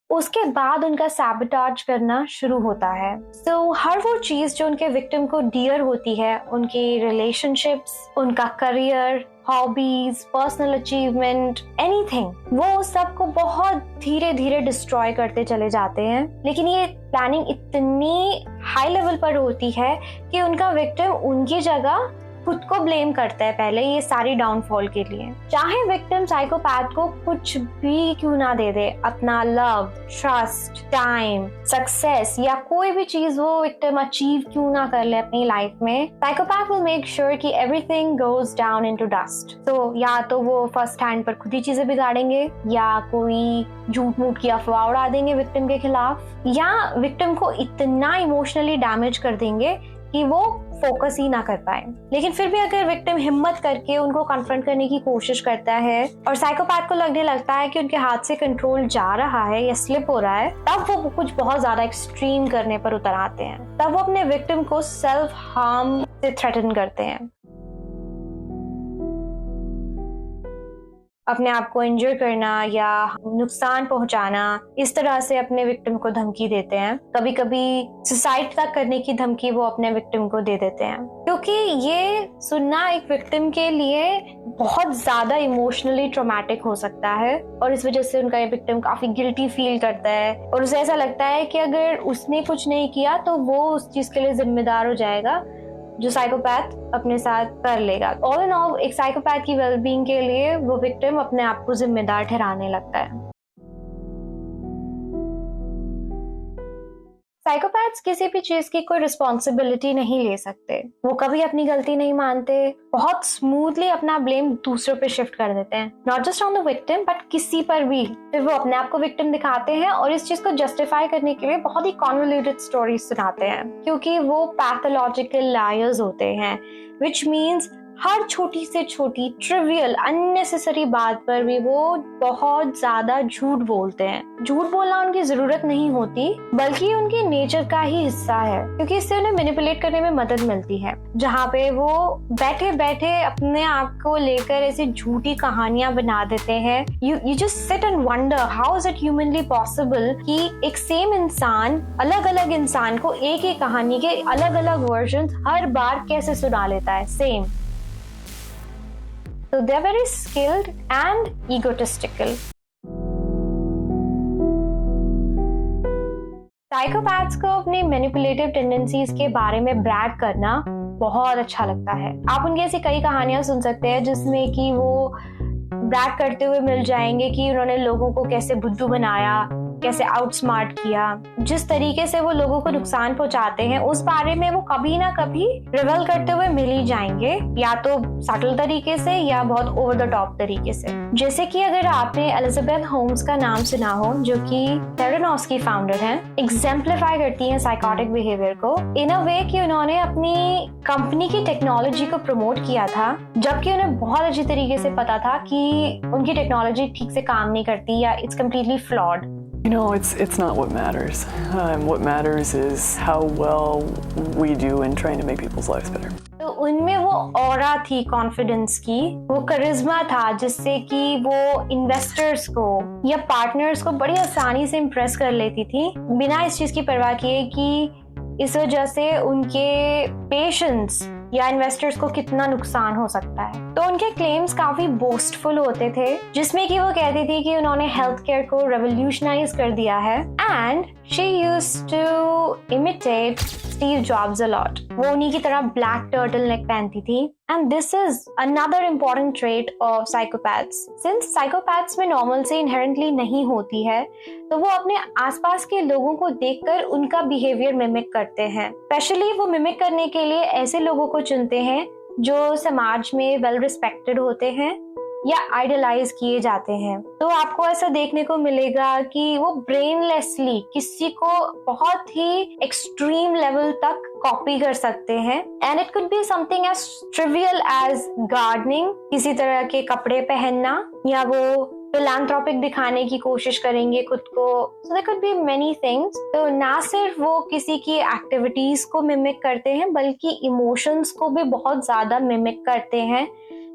उसके बाद उनका सैबोटाज करना शुरू होता है। तो हर वो चीज जो उनके विक्टिम को डियर होती है, उनकी रिलेशनशिप्स, उनका career, hobbies, personal achievement, anything, वो सबको बहुत धीरे धीरे डिस्ट्रॉय करते चले जाते हैं। लेकिन ये प्लानिंग इतनी हाई लेवल पर होती है कि उनका विक्टिम उनकी जगह खुद को ब्लेम करता है पहले ये सारी डाउनफॉल के लिए। चाहे विक्टिम साइकोपैथ को कुछ भी क्यों ना दे दे, अपना लव, ट्रस्ट, टाइम, सक्सेस या कोई भी चीज वो विक्टिम अचीव क्यों ना कर ले अपनी लाइफ में, साइकोपैथ विल मेक श्योर कि everything goes down into dust. तो या तो वो फर्स्ट हैंड पर खुद ही चीजें बिगाड़ेंगे, या कोई झूठ मूठ की अफवाह उड़ा देंगे विक्टिम के खिलाफ, या विक्टिम को इतना इमोशनली डैमेज कर देंगे कि वो फोकस ही ना कर पाए। लेकिन फिर भी अगर विक्टिम हिम्मत करके उनको कन्फ्रंट करने की कोशिश करता है और साइकोपैथ को लगने लगता है कि उनके हाथ से कंट्रोल जा रहा है या स्लिप हो रहा है, तब वो कुछ बहुत ज्यादा एक्सट्रीम करने पर उतर आते हैं। तब वो अपने विक्टिम को सेल्फ हार्म से थ्रेटन करते हैं, अपने आप को इंजर करना या नुकसान पहुंचाना, इस तरह से अपने विक्टिम को धमकी देते हैं। कभी कभी सुसाइड तक करने की धमकी वो अपने विक्टिम को दे देते हैं, क्योंकि ये सुनना एक विक्टिम के लिए बहुत ज्यादा इमोशनली ट्रॉमेटिक हो सकता है, और इस वजह से उनका विक्टिम काफी गिल्टी फील करता है और उसे ऐसा लगता है कि अगर उसने कुछ नहीं किया तो वो उस चीज के लिए जिम्मेदार हो जाएगा जो साइकोपैथ अपने साथ कर लेगा। ऑल इन ऑल एक साइकोपैथ की वेलबींग के लिए वो विक्टिम अपने आप को जिम्मेदार ठहराने लगता है। साइकोपैथ्स किसी भी चीज की कोई रिस्पॉन्सिबिलिटी नहीं ले सकते, वो कभी अपनी गलती नहीं मानते, बहुत स्मूथली अपना ब्लेम दूसरों पे शिफ्ट कर देते हैं, not just on the victim but किसी पर भी। फिर वो अपने आप को विक्टिम दिखाते हैं और इस चीज को जस्टिफाई करने के लिए बहुत ही कॉन्वोल्यूटेड स्टोरी सुनाते हैं, क्योंकि वो पैथोलॉजिकल लायर्स होते हैं, विच मीन्स हर छोटी से छोटी ट्रिवियल अननेसेसरी बात पर भी वो बहुत ज्यादा झूठ बोलते हैं। झूठ बोलना उनकी जरूरत नहीं होती, बल्कि उनके नेचर का ही हिस्सा है, क्योंकि इससे उन्हें मैनिपुलेट करने में मदद मिलती है, जहाँ पे वो बैठे बैठे अपने आप को लेकर ऐसी झूठी कहानियां बना देते हैं। You just sit and wonder how is it humanly possible कि एक सेम इंसान अलग अलग इंसान को एक ही कहानी के अलग अलग वर्जन हर बार कैसे सुना लेता है same. So they're very skilled and egotistical. Psychopaths को अपनी मैनिपुलेटिव टेंडेंसीज के बारे में ब्रैग करना बहुत अच्छा लगता है। आप उनकी ऐसी कई कहानियां सुन सकते हैं जिसमें कि वो ब्रैग करते हुए मिल जाएंगे कि उन्होंने लोगों को कैसे बुद्धू बनाया, कैसे आउटस्मार्ट किया। जिस तरीके से वो लोगों को नुकसान पहुंचाते हैं उस बारे में वो कभी ना कभी रिवेल करते हुए मिल ही जाएंगे, या तो सटल तरीके से या बहुत ओवर द टॉप तरीके से। जैसे कि अगर आपने एलिजाबेथ होम्स का नाम सुना हो, जो कि थेरानोस की फाउंडर हैं, एग्जेम्पलीफाई करती हैं साइकोटिक बिहेवियर को इन अ वे कि उन्होंने अपनी कंपनी की टेक्नोलॉजी को प्रमोट किया था, जबकि उन्हें बहुत अच्छी तरीके से पता था कि उनकी टेक्नोलॉजी ठीक से काम नहीं करती या it's completely flawed. You know, it's not what matters. What matters is how well we do in trying to make people's lives better. तो उनमें वो ऑरा थी कॉन्फिडेंस की, वो करिश्मा था जिससे कि वो इन्वेस्टर्स को या पार्टनर्स को बड़ी आसानी से इम्प्रेस कर लेती थी, बिना इस चीज की परवाह किए कि इस वजह से उनके पेशेंस या इन्वेस्टर्स को कितना नुकसान हो सकता है। तो उनके क्लेम्स काफी बोस्टफुल होते थे, जिसमें कि वो कहती थी कि उन्होंने हेल्थ केयर को रेवोल्यूशनाइज कर दिया है, and she used to imitate Steve Jobs a lot. वो उन्हीं की तरह ब्लैक टर्टल नेक पहनती थी, and this is another important trait of psychopaths. Since psychopaths में नॉर्मल से इनहेरेंटली नहीं होती है, तो वो अपने आसपास के लोगों को देखकर उनका बिहेवियर मिमिक करते हैं। स्पेशली वो मिमिक करने के लिए ऐसे लोगों को चुनते हैं जो समाज में वेल रिस्पेक्टेड होते हैं या आइडलाइज किए जाते हैं। तो आपको ऐसा देखने को मिलेगा कि वो ब्रेनलेसली किसी को बहुत ही एक्सट्रीम लेवल तक कॉपी कर सकते हैं, and it could be something as trivial as gardening, किसी तरह के कपड़े पहनना, या वो फिलैंथ्रोपिक दिखाने की कोशिश करेंगे खुद को। So there could be many things. तो ना सिर्फ वो किसी की एक्टिविटीज को मिमिक करते हैं, बल्कि इमोशंस को भी बहुत ज्यादा मिमिक करते हैं,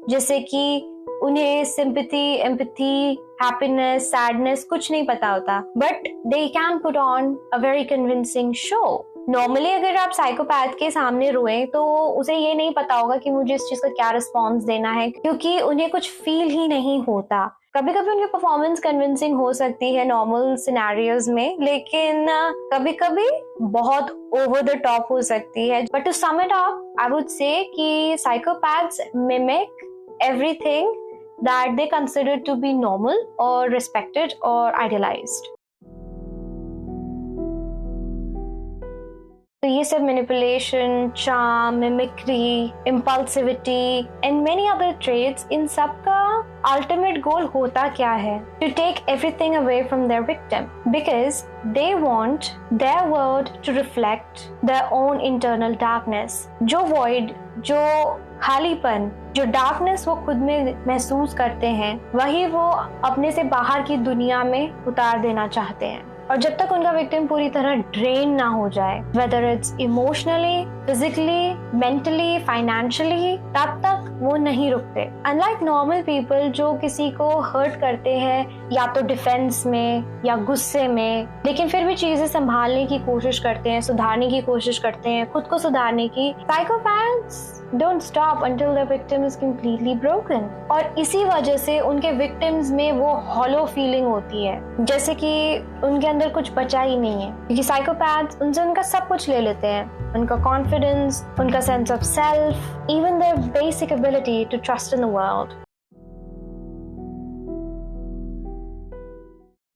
जैसे कि उन्हें सिंपैथी, एम्पैथी, हैप्पीनेस, सैडनेस कुछ नहीं पता होता, but they can put on a very convincing show. Normally अगर आप साइकोपैथ के सामने रोएं तो उसे ये नहीं पता होगा कि मुझे इस चीज का क्या रिस्पॉन्स देना है, क्योंकि उन्हें कुछ फील ही नहीं होता। कभी कभी उनकी परफॉर्मेंस कन्विंसिंग हो सकती है नॉर्मल सिनेरियोज में, लेकिन कभी कभी बहुत ओवर द टॉप हो सकती है। But to sum it up, I would say कि psychopaths mimic everything that they consider to be normal or respected or idealized. तो ये सब manipulation, charm, mimicry, impulsivity and many other traits, इन सब का अल्टीमेट गोल होता क्या है? To take everything away from their victim, because they want their world to reflect their own internal darkness. जो वॉइड, जो खालीपन, जो डार्कनेस वो खुद में महसूस करते हैं, वही वो अपने से बाहर की दुनिया में उतार देना चाहते हैं। और जब तक उनका विक्टिम पूरी तरह ड्रेन ना हो जाए, whether it's emotionally, physically, mentally, financially, तब तक वो नहीं रुकते। अनलाइक नॉर्मल पीपल जो किसी को हर्ट करते हैं या तो डिफेंस में या गुस्से में, लेकिन फिर भी चीजें संभालने की कोशिश करते हैं, सुधारने की कोशिश करते हैं, खुद को सुधारने की, psychopaths don't stop until the victim is completely broken। और इसी वजह से उनके victims में वो hollow feeling होती है, जैसे कि उनके अंदर कुछ बचा ही नहीं है, क्योंकि साइकोपैथ्स उनसे उनका सब कुछ ले लेते हैं, उनका कॉन्फिडेंस, उनका sense of self, even their basic ability to trust in the world।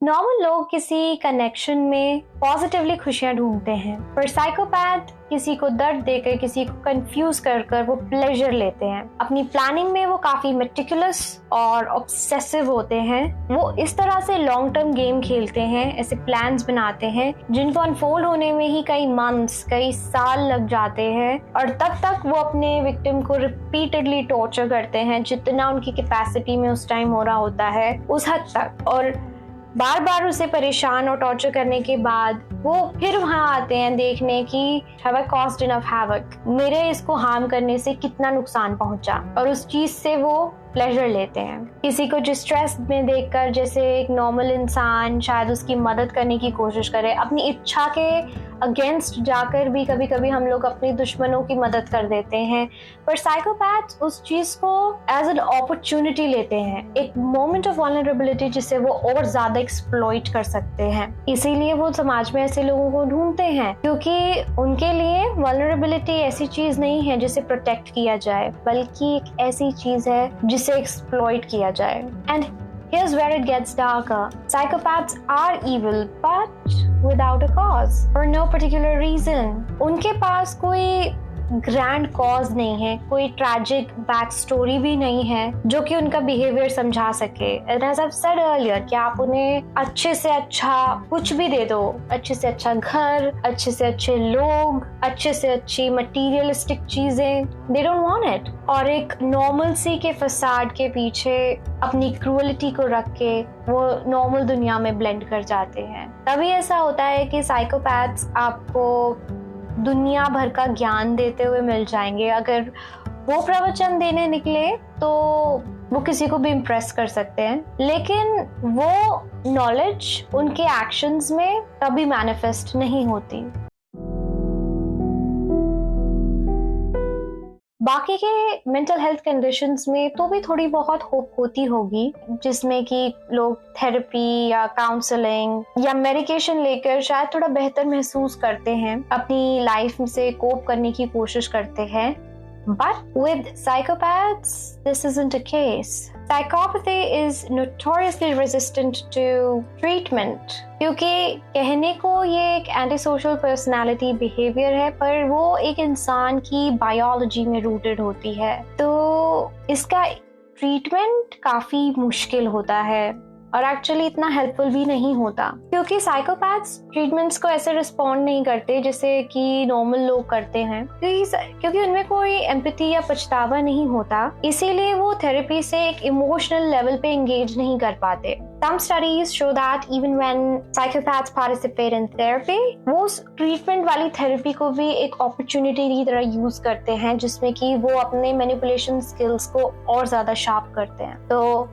Normal लोग किसी कनेक्शन में पॉजिटिवली खुशियां ढूंढते हैं, पर साइकोपैथ किसी को दर्द देकर, किसी को कंफ्यूज कर कर वो प्लेजर लेते हैं। अपनी प्लानिंग में वो काफी मेटिकुलस और ऑब्सेसिव होते हैं। वो इस तरह से लॉन्ग टर्म गेम खेलते हैं, ऐसे प्लान्स बनाते हैं जिनको अनफोल्ड होने में ही कई मंथ्स, कई साल लग जाते हैं, और तब तक वो अपने विक्टिम को रिपीटेडली टॉर्चर करते हैं जितना उनकी कैपेसिटी में उस टाइम हो रहा होता है उस हद तक। और बार बार उसे परेशान और टॉर्चर करने के बाद वो फिर वहां आते हैं देखने की have I caused enough havoc, मेरे इसको हार्म करने से कितना नुकसान पहुंचा, और उस चीज से वो प्लेजर लेते हैं। किसी को डिस्ट्रेस में देखकर जैसे एक नॉर्मल इंसान शायद उसकी मदद करने की कोशिश करे, अपनी इच्छा के अगेंस्ट जाकर भी कभी कभी हम लोग अपने दुश्मनों की मदद कर देते हैं, पर साइकोपैथ्स उस चीज को एज एन अपॉर्चुनिटी लेते हैं, एक मोमेंट ऑफ वल्नरेबिलिटी जिसे वो और ज्यादा एक्सप्लॉइट कर सकते हैं। इसीलिए वो समाज में ऐसे लोगों को ढूंढते हैं, क्योंकि उनके लिए वल्नरेबिलिटी ऐसी चीज नहीं है जिसे प्रोटेक्ट किया जाए, बल्कि एक ऐसी चीज है जिसे एक्सप्लॉइट किया जाए। And here's where it gets darker. Psychopaths are evil, but without a cause, for no particular reason. उनके पास कोई ग्रैंड कॉज नहीं है, कोई ट्रैजिक बैक स्टोरी भी नहीं है जो कि उनका बिहेवियर समझा सके। And as I've said earlier, कि आप उन्हें अच्छे से अच्छा कुछ भी दे दो, अच्छे से अच्छा घर, अच्छे से अच्छे लोग, अच्छे से अच्छी मटीरियलिस्टिक चीजें, they don't want it। और एक नॉर्मल सी के फसाड के पीछे अपनी क्रूअलिटी को रख के वो नॉर्मल दुनिया में ब्लेंड कर जाते हैं। तभी ऐसा होता है कि साइकोपैथ्स आपको दुनिया भर का ज्ञान देते हुए मिल जाएंगे। अगर वो प्रवचन देने निकले तो वो किसी को भी इम्प्रेस कर सकते हैं, लेकिन वो नॉलेज उनके एक्शंस में कभी मैनिफेस्ट नहीं होती। बाकी के मेंटल हेल्थ कंडीशंस में तो भी थोड़ी बहुत होप होती होगी, जिसमें कि लोग थेरेपी या काउंसलिंग या मेडिकेशन लेकर शायद थोड़ा बेहतर महसूस करते हैं, अपनी लाइफ से कोप करने की कोशिश करते हैं। But with psychopaths, this isn't a case. Psychopathy is notoriously resistant to treatment, क्योंकि कहने को ये एक एंटी-सोशल पर्सनालिटी बिहेवियर है, पर वो एक इंसान की बायोलॉजी में रूटेड होती है, तो इसका ट्रीटमेंट काफी मुश्किल होता है और एक्चुअली इतना हेल्पफुल भी नहीं होता, क्योंकि साइकोपैथ्स ट्रीटमेंट्स को ऐसे रिस्पॉन्ड नहीं करते जैसे कि नॉर्मल लोग करते हैं, क्योंकि उनमें कोई एम्पैथी या पछतावा नहीं होता, इसीलिए वो थेरेपी से एक इमोशनल लेवल पे एंगेज नहीं कर पाते। Some studies show that even when psychopaths participate in therapy, वो ट्रीटमेंट वाली थेरेपी को भी एक अपॉर्चुनिटी की तरह यूज करते हैं, जिसमें कि वो अपने मैनिपुलेशन स्किल्स को और ज्यादा शार्प करते हैं। तो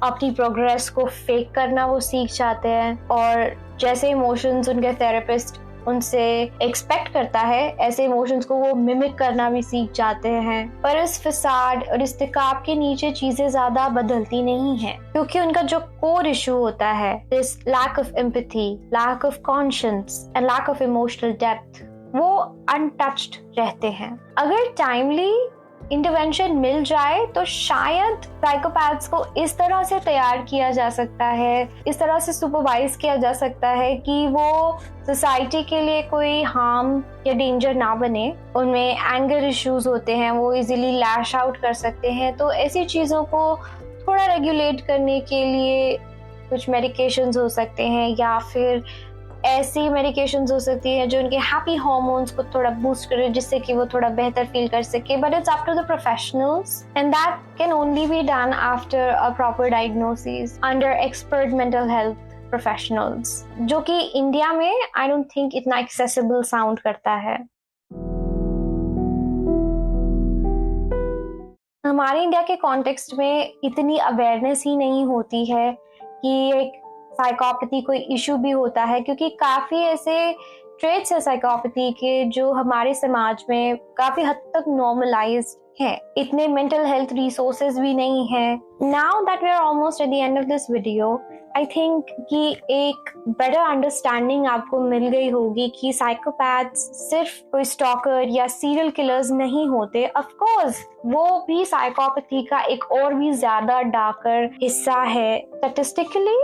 अपनी प्रोग्रेस को फेक करना वो सीख जाते हैं, और जैसे इमोशंस उनके थेरेपिस्ट उनसे एक्सपेक्ट करता है, ऐसे इमोशंस को वो मिमिक करना भी सीख जाते हैं। पर इस फसाद और इस्तिकाब के नीचे चीजें ज्यादा बदलती नहीं हैं, क्योंकि उनका जो कोर इशू होता है, this lack of empathy, lack of conscience and lack of emotional depth, वो अनटच्ड रहते हैं। अगर टाइमली इंटरवेंशन मिल जाए तो शायद साइकोपैथ्स को इस तरह से तैयार किया जा सकता है, इस तरह से सुपरवाइज किया जा सकता है कि वो सोसाइटी के लिए कोई हार्म या डेंजर ना बने। उनमें एंगर इश्यूज होते हैं, वो इजीली लैश आउट कर सकते हैं, तो ऐसी चीज़ों को थोड़ा रेगुलेट करने के लिए कुछ मेडिकेशंस हो सकते हैं, या फिर ऐसी मेडिकेशंस हो सकती है जो उनके हैप्पी हार्मोन्स को थोड़ा बूस्ट करे, जिससे कि वो थोड़ा बेहतर फील कर सके। But it's up to the professionals, and that can only be done after a proper diagnosis under expert mental health professionals, जो कि इंडिया में आई डोंट थिंक इतना एक्सेसिबल साउंड करता है। हमारे इंडिया के कॉन्टेक्स्ट में इतनी अवेयरनेस ही नहीं होती है कि एक साइकोपैथी कोई इशू भी होता है, क्योंकि काफी ऐसे ट्रेट्स है साइकोपैथी के जो हमारे समाज में काफी हद तक नॉर्मलाइज्ड हैं। इतने मेंटल हेल्थ रिसोर्सेज भी नहीं है। Now that we are almost at the end of this video, I think कि एक बेटर अंडरस्टैंडिंग आपको मिल गई होगी कि साइकोपैथ्स सिर्फ कोई स्टॉकर या सीरियल किलर्स नहीं होते। ऑफ कोर्स वो भी साइकोपैथी का एक और भी ज्यादा डार्कर हिस्सा है। स्टैटिस्टिकली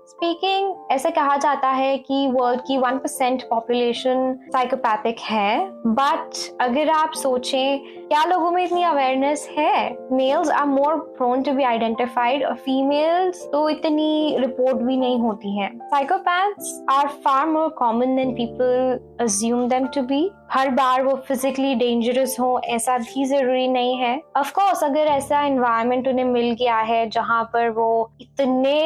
स्पीकिंग, ऐसे कहा जाता है कि वर्ल्ड की 1% पॉपुलेशन साइकोपैथिक है, बट अगर आप सोचें क्या लोगों में इतनी अवेयरनेस है? Males are more prone to be identified और फीमेल्स तो इतनी रिपोर्ट भी नहीं होती है। Psychopaths are far more common than people assume them to be. हर बार वो फिजिकली डेंजरस हो ऐसा भी जरूरी नहीं है। ऑफ कोर्स अगर ऐसा एनवायरनमेंट उन्हें मिल गया है जहाँ पर वो इतने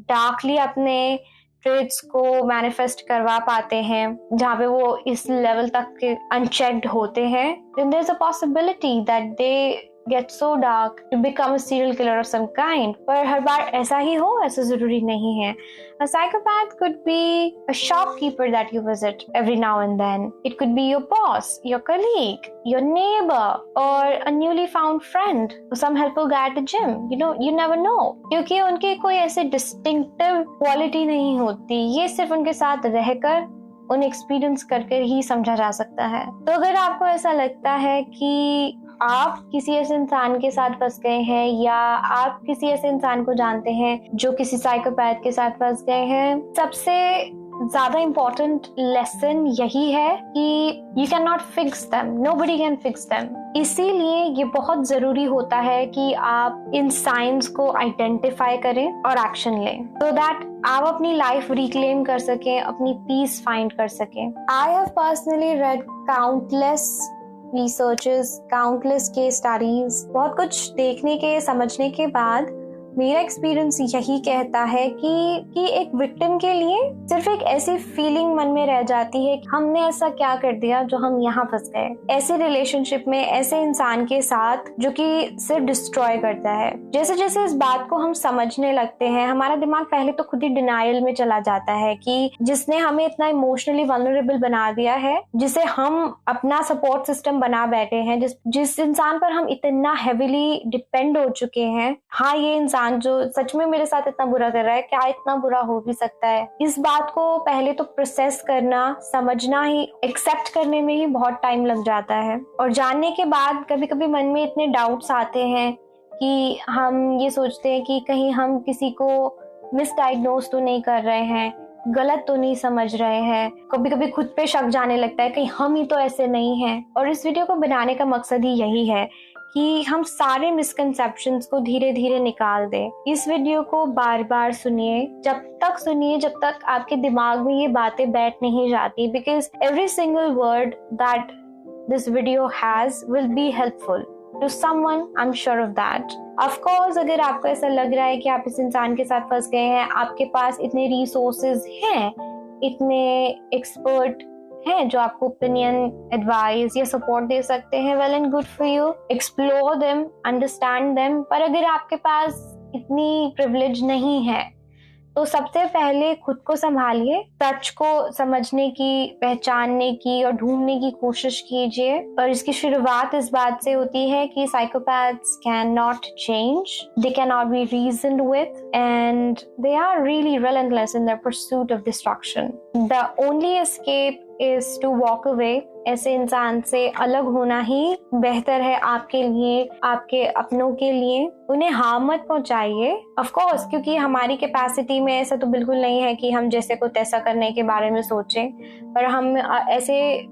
डार्कली अपने ट्रेड्स को मैनिफेस्ट करवा पाते हैं, जहाँ पे वो इस लेवल तक अनचेक्ड होते हैं, then there's a possibility that they get so dark to become a serial killer of some kind. पर हर बार ऐसा ही हो ऐसा जरूरी नहीं है। A psychopath could be a shopkeeper that you visit every now and then. It could be your boss, your colleague, your neighbor, or a newly found friend, or some helpful guy at the gym. You never know. क्योंकि उनकी कोई ऐसे distinctive quality नहीं होती, ये सिर्फ उनके साथ रहकर उन्हें एक्सपीरियंस करके ही समझा जा सकता है। तो अगर आपको ऐसा लगता है कि आप किसी ऐसे इंसान के साथ फंस गए हैं या आप किसी ऐसे इंसान को जानते हैं जो किसी साइकोपैथ के साथ फंस गए हैं, सबसे ज्यादा इम्पोर्टेंट लेसन यही है कि you can not fix them, nobody can fix them. इसीलिए ये बहुत जरूरी होता है कि आप इन साइंस को आइडेंटिफाई करें और एक्शन लें, so that आप अपनी लाइफ रिक्लेम कर सकें, अपनी पीस फाइंड कर सकें। I have personally red countless researches, countless case studies. बहुत कुछ देखने के समझने के बाद मेरा एक्सपीरियंस यही कहता है कि एक विक्टिम के लिए सिर्फ एक ऐसी फीलिंग मन में रह जाती है कि हमने ऐसा क्या कर दिया जो हम यहाँ फंस गए, ऐसे रिलेशनशिप में, ऐसे इंसान के साथ जो कि सिर्फ डिस्ट्रॉय करता है। जैसे जैसे इस बात को हम समझने लगते हैं, हमारा दिमाग पहले तो खुद ही डिनायल में चला जाता है कि जिसने हमें इतना इमोशनली वल्नरेबल बना दिया है, जिसे हम अपना सपोर्ट सिस्टम बना बैठे हैं, जिस इंसान पर हम इतना हेविली डिपेंड हो चुके हैं, हाँ ये इंसान जो सच में मेरे साथ इतना बुरा कर रहा है, क्या इतना बुरा हो भी सकता है? इस बात को पहले तो प्रोसेस करना, समझना ही, एक्सेप्ट करने में ही बहुत टाइम लग जाता है। और जानने के बाद कभी कभी मन में इतने डाउट्स आते हैं कि हम ये सोचते हैं कि कहीं हम किसी को मिसडायग्नोज तो नहीं कर रहे हैं, गलत तो नहीं समझ रहे हैं। कभी कभी खुद पे शक जाने लगता है कहीं हम ही तो ऐसे नहीं हैं। और इस वीडियो को बनाने का मकसद ही यही है कि हम सारे मिसकंसेप्शंस को धीरे धीरे निकाल दें। इस वीडियो को बार बार सुनिए, जब तक आपके दिमाग में ये बातें बैठ नहीं जाती, because every single word that this video has will be helpful to someone, I am sure of that. Of course अगर आपको ऐसा लग रहा है कि आप इस इंसान के साथ फंस गए हैं, आपके पास इतने रिसोर्सेज हैं, इतने एक्सपर्ट हैं जो आपको ओपिनियन, एडवाइस या सपोर्ट दे सकते हैं, well and good for you, explore them, understand them. पर अगर आपके पास इतनी प्रिविलेज नहीं है तो सबसे पहले खुद को संभालिए, सच को समझने की, पहचानने की और ढूंढने की कोशिश कीजिए। और इसकी शुरुआत इस बात से होती है कि psychopaths can not change, they can not be reasoned with, and they are really relentless in their pursuit of destruction. The only escape is to walk away. ऐसे इंसान से अलग होना ही बेहतर है आपके लिए, आपके अपनों के लिए। उन्हें हार्म मत पहुंचाइए, ऑफ कोर्स, क्योंकि हमारी कैपेसिटी में ऐसा तो बिल्कुल नहीं है कि हम जैसे को तैसा करने के बारे में सोचें, पर हम ऐसे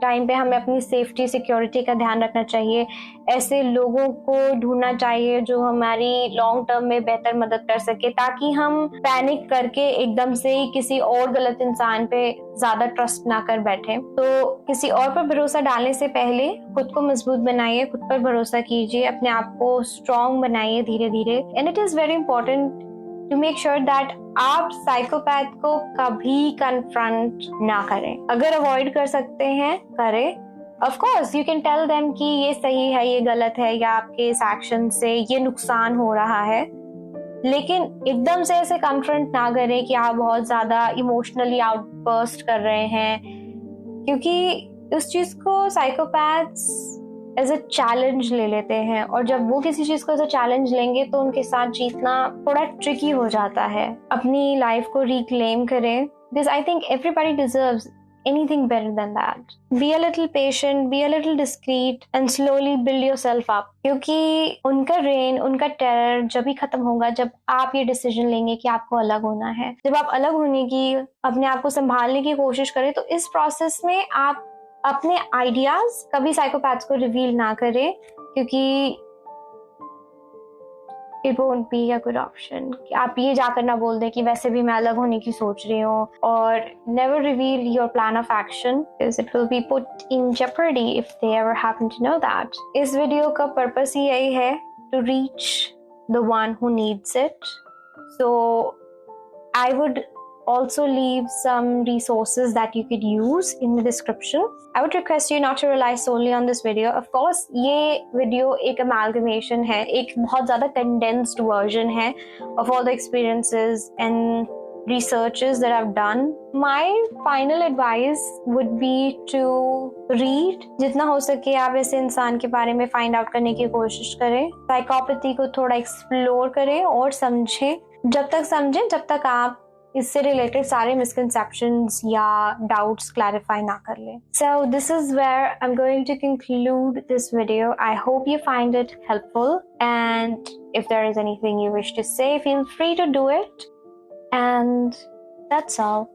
टाइम पे हमें अपनी सेफ्टी, सिक्योरिटी का ध्यान रखना चाहिए। ऐसे लोगों को ढूंढना चाहिए जो हमारी लॉन्ग टर्म में बेहतर मदद कर सके, ताकि हम पैनिक करके एकदम से ही किसी और गलत इंसान पे ज्यादा ट्रस्ट ना कर बैठे। तो किसी और पर भरोसा डालने से पहले खुद को मजबूत बनाइए, खुद पर भरोसा कीजिए, अपने आप को स्ट्रॉन्ग बनाइए धीरे धीरे। And it is very important to make sure that आप साइकोपैथ को कभी कन्फ्रंट ना करें। अगर अवॉइड कर सकते हैं करें। Of course you can tell them कि ये सही है, ये गलत है, या आपके इस एक्शन से ये नुकसान हो रहा है, लेकिन एकदम से ऐसे कन्फ्रंट ना करें कि आप बहुत ज्यादा इमोशनली आउटबर्स्ट कर रहे हैं, क्योंकि उस चीज को साइकोपैथ्स एज अ चैलेंज ले लेते हैं। और जब वो किसी चीज को एज अ चैलेंज लेंगे तो उनके साथ जीतना थोड़ा ट्रिकी हो जाता है। अपनी लाइफ को रिक्लेम करें, because I think everybody deserves anything better than that. Be a little patient, be a little discreet and slowly build yourself up. क्योंकि उनका रेन, उनका टेरर जब भी खत्म होगा जब आप ये डिसीजन लेंगे कि आपको अलग होना है, जब आप अलग होने की, अपने आप को संभालने की कोशिश करें, तो इस प्रोसेस में आप अपने आइडियाज कभी साइकोपैथ्स को रिवील ना करें, क्योंकि it won't be a good option. आप ये जाकर ना बोल दें कि वैसे भी मैं अलग होने की सोच रही हूँ, और never reveal your plan of action because it will be put in jeopardy if they ever happen to know that. इस वीडियो का पर्पस ही यही है to reach the one who needs it. So I would also leave some resources that you could use in the description. I would request you not to rely solely on this video. Of course, ये video एक amalgamation है, एक बहुत ज़्यादा condensed version है of all the experiences and researches that I've done. My final advice would be to read. जितना हो सके आप ऐसे इंसान के बारे में find out करने की कोशिश करें. Psychopathy को थोड़ा explore करें और समझें. जब तक समझें, जब तक आप इससे रिलेटेड सारे मिसकंसेप्शंस या डाउट्स क्लैरिफाई ना कर लें. So this is where I'm going to conclude this video. I hope you find it helpful, and if there is anything you wish to say, feel free to do it. And that's all.